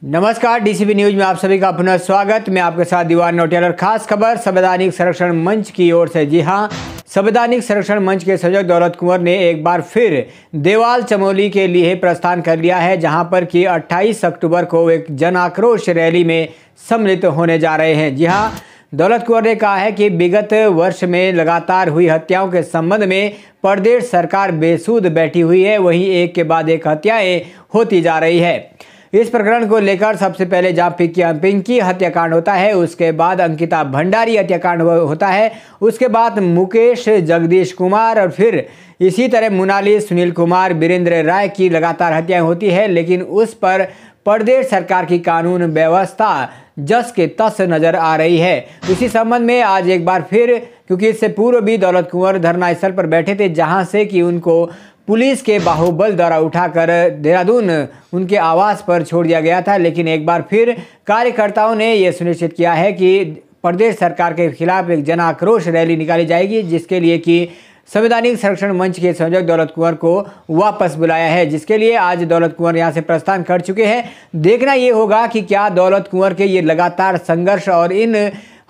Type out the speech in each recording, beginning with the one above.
नमस्कार, DCP news में आप सभी का पुनः स्वागत। मैं आपके साथ दीवान नोटेलर। खास खबर संवैधानिक संरक्षण मंच की ओर से। जी हां, संवैधानिक संरक्षण मंच के संयोजक दौलत कुंवर ने एक बार फिर देवाल चमोली के लिए प्रस्थान कर लिया है, जहां पर कि 28 अक्टूबर को एक जन आक्रोश रैली में सम्मिलित होने जा रहे हैं। जी हां, दौलत कुंवर ने कहा है कि विगत वर्ष में लगातार हुई हत्याओं के संबंध में प्रदेश सरकार बेसुध बैठी हुई है, वहीं एक के बाद एक हत्याएं होती जा रही है। इस प्रकरण को लेकर सबसे पहले जहां पिंकी हत्याकांड होता है, उसके बाद अंकिता भंडारी हत्याकांड होता है, उसके बाद मुकेश जगदीश कुमार और फिर इसी तरह मोनाली, सुनील कुमार, वीरेंद्र राय की लगातार हत्याएं होती है। लेकिन उस पर प्रदेश सरकार की कानून व्यवस्था जस के तस नजर आ रही है। इसी संबंध में आज एक बार फिर, क्योंकि इससे पूर्व भी दौलत कुंवर धरना स्थल पर बैठे थे, जहां से कि उनको पुलिस के बाहुबल द्वारा उठाकर देहरादून उनके आवास पर छोड़ दिया गया था। लेकिन एक बार फिर कार्यकर्ताओं ने यह सुनिश्चित किया है कि प्रदेश सरकार के खिलाफ एक जन आक्रोश रैली निकाली जाएगी, जिसके लिए कि संवैधानिक संरक्षण मंच के संयोजक दौलत कुंवर को वापस बुलाया है, जिसके लिए आज दौलत कुंवर यहां से प्रस्थान कर चुके हैं। देखना यह होगा कि क्या दौलत कुंवर के ये लगातार संघर्ष और इन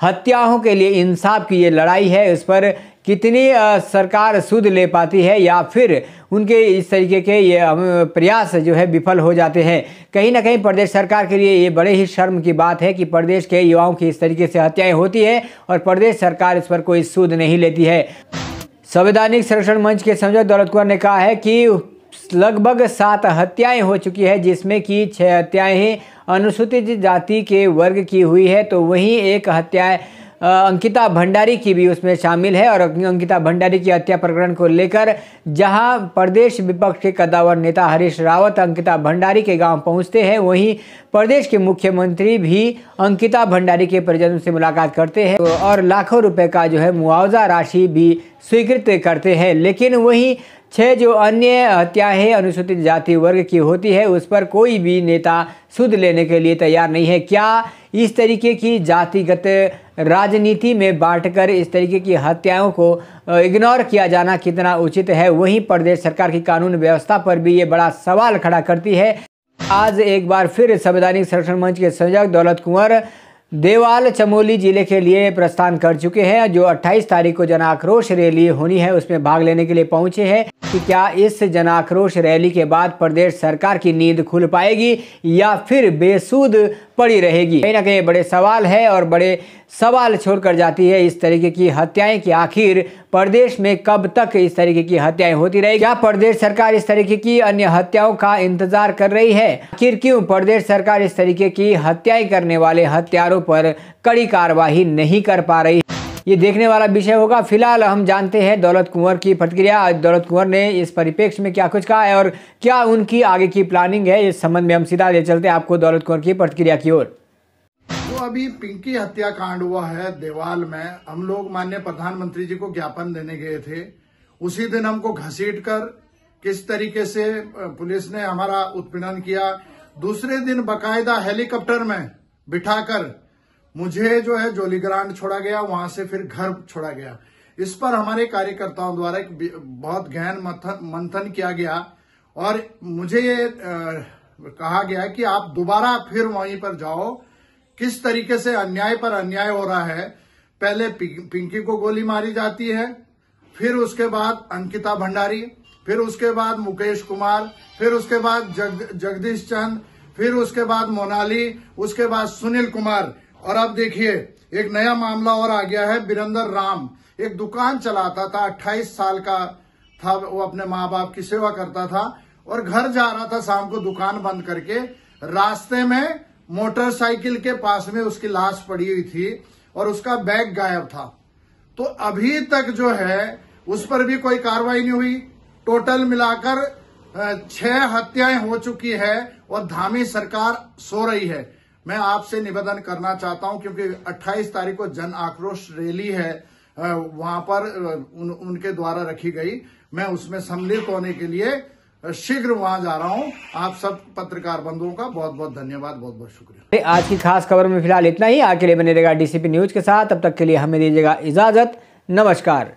हत्याओं के लिए इंसाफ की ये लड़ाई है, उस पर कितनी सरकार सुध ले पाती है, या फिर उनके इस तरीके के ये प्रयास जो है विफल हो जाते हैं। कहीं ना कहीं प्रदेश सरकार के लिए ये बड़े ही शर्म की बात है कि प्रदेश के युवाओं की इस तरीके से हत्याएं होती है और प्रदेश सरकार इस पर कोई सुध नहीं लेती है। संवैधानिक संरक्षण मंच के संयोजक दौलत कुंवर ने कहा है कि लगभग 7 हत्याएं हो चुकी है, जिसमें कि 6 हत्याएं अनुसूचित जाति के वर्ग की हुई है, तो वहीं एक हत्या अंकिता भंडारी की भी उसमें शामिल है। और अंकिता भंडारी की हत्या प्रकरण को लेकर जहां प्रदेश विपक्ष के कद्दावर नेता हरीश रावत अंकिता भंडारी के गांव पहुंचते हैं, वहीं प्रदेश के मुख्यमंत्री भी अंकिता भंडारी के परिजनों से मुलाकात करते हैं और लाखों रुपए का जो है मुआवजा राशि भी स्वीकृत करते हैं। लेकिन वहीं 6 जो अन्य हत्याएं अनुसूचित जाति वर्ग की होती है, उस पर कोई भी नेता सुध लेने के लिए तैयार नहीं है। क्या इस तरीके की जातिगत राजनीति में बांटकर इस तरीके की हत्याओं को इग्नोर किया जाना कितना उचित है? वहीं प्रदेश सरकार की कानून व्यवस्था पर भी ये बड़ा सवाल खड़ा करती है। आज एक बार फिर संवैधानिक संरक्षण मंच के संयोजक दौलत कुंवर देवाल चमोली जिले के लिए प्रस्थान कर चुके हैं। जो 28 तारीख को जन आक्रोश रैली होनी है, उसमें भाग लेने के लिए पहुंचे हैं कि क्या इस जन आक्रोश रैली के बाद प्रदेश सरकार की नींद खुल पाएगी या फिर बेसुध पड़ी रहेगी? कहीं ना कहीं बड़े सवाल है और बड़े सवाल छोड़कर जाती है इस तरीके की हत्याएं कि आखिर प्रदेश में कब तक इस तरीके की हत्याएं होती रहेगी। क्या प्रदेश सरकार इस तरीके की अन्य हत्याओं का इंतजार कर रही है? आखिर क्यों प्रदेश सरकार इस तरीके की हत्याएं करने वाले हत्यारों पर कड़ी कार्रवाई नहीं कर पा रही? ये देखने वाला विषय होगा। फिलहाल हम जानते हैं दौलत कुंवर की प्रतिक्रिया। दौलत कुंवर ने इस परिप्रेक्ष्य में क्या कुछ कहा है और क्या उनकी आगे की प्लानिंग है, इस संबंध में हम सीधा ले चलते हैं आपको दौलत कुंवर की प्रतिक्रिया की ओर। जो अभी पिंकी हत्याकांड हुआ है देवाल में, हम लोग माननीय प्रधानमंत्री जी को ज्ञापन देने गए थे। उसी दिन हमको घसीट कर किस तरीके से पुलिस ने हमारा उत्पीड़न किया। दूसरे दिन बकायदा हेलीकॉप्टर में बिठाकर मुझे जो है जोलीग्रांट छोड़ा गया, वहां से फिर घर छोड़ा गया। इस पर हमारे कार्यकर्ताओं द्वारा एक बहुत गहन मंथन किया गया और मुझे ये कहा गया कि आप दोबारा फिर वहीं पर जाओ। किस तरीके से अन्याय पर अन्याय हो रहा है। पहले पिंकी को गोली मारी जाती है, फिर उसके बाद अंकिता भंडारी, फिर उसके बाद मुकेश कुमार, फिर उसके बाद जगदीश चंद, फिर उसके बाद मोनाली, उसके बाद सुनील कुमार। और अब देखिए एक नया मामला और आ गया है। वीरेंद्र राम एक दुकान चलाता था, 28 साल का था वो, अपने माँ बाप की सेवा करता था और घर जा रहा था शाम को दुकान बंद करके। रास्ते में मोटरसाइकिल के पास में उसकी लाश पड़ी हुई थी और उसका बैग गायब था। तो अभी तक जो है उस पर भी कोई कार्रवाई नहीं हुई। टोटल मिलाकर 6 हत्याएं हो चुकी है और धामी सरकार सो रही है। मैं आपसे निवेदन करना चाहता हूं, क्योंकि 28 तारीख को जन आक्रोश रैली है वहां पर उनके द्वारा रखी गई। मैं उसमें सम्मिलित होने के लिए शीघ्र वहां जा रहा हूं। आप सब पत्रकार बंधुओं का बहुत बहुत धन्यवाद, बहुत बहुत शुक्रिया। आज की खास खबर में फिलहाल इतना ही। आगे के लिए बने रहेगा डीसीपी न्यूज के साथ। तब तक के लिए हमें दीजिएगा इजाजत। नमस्कार।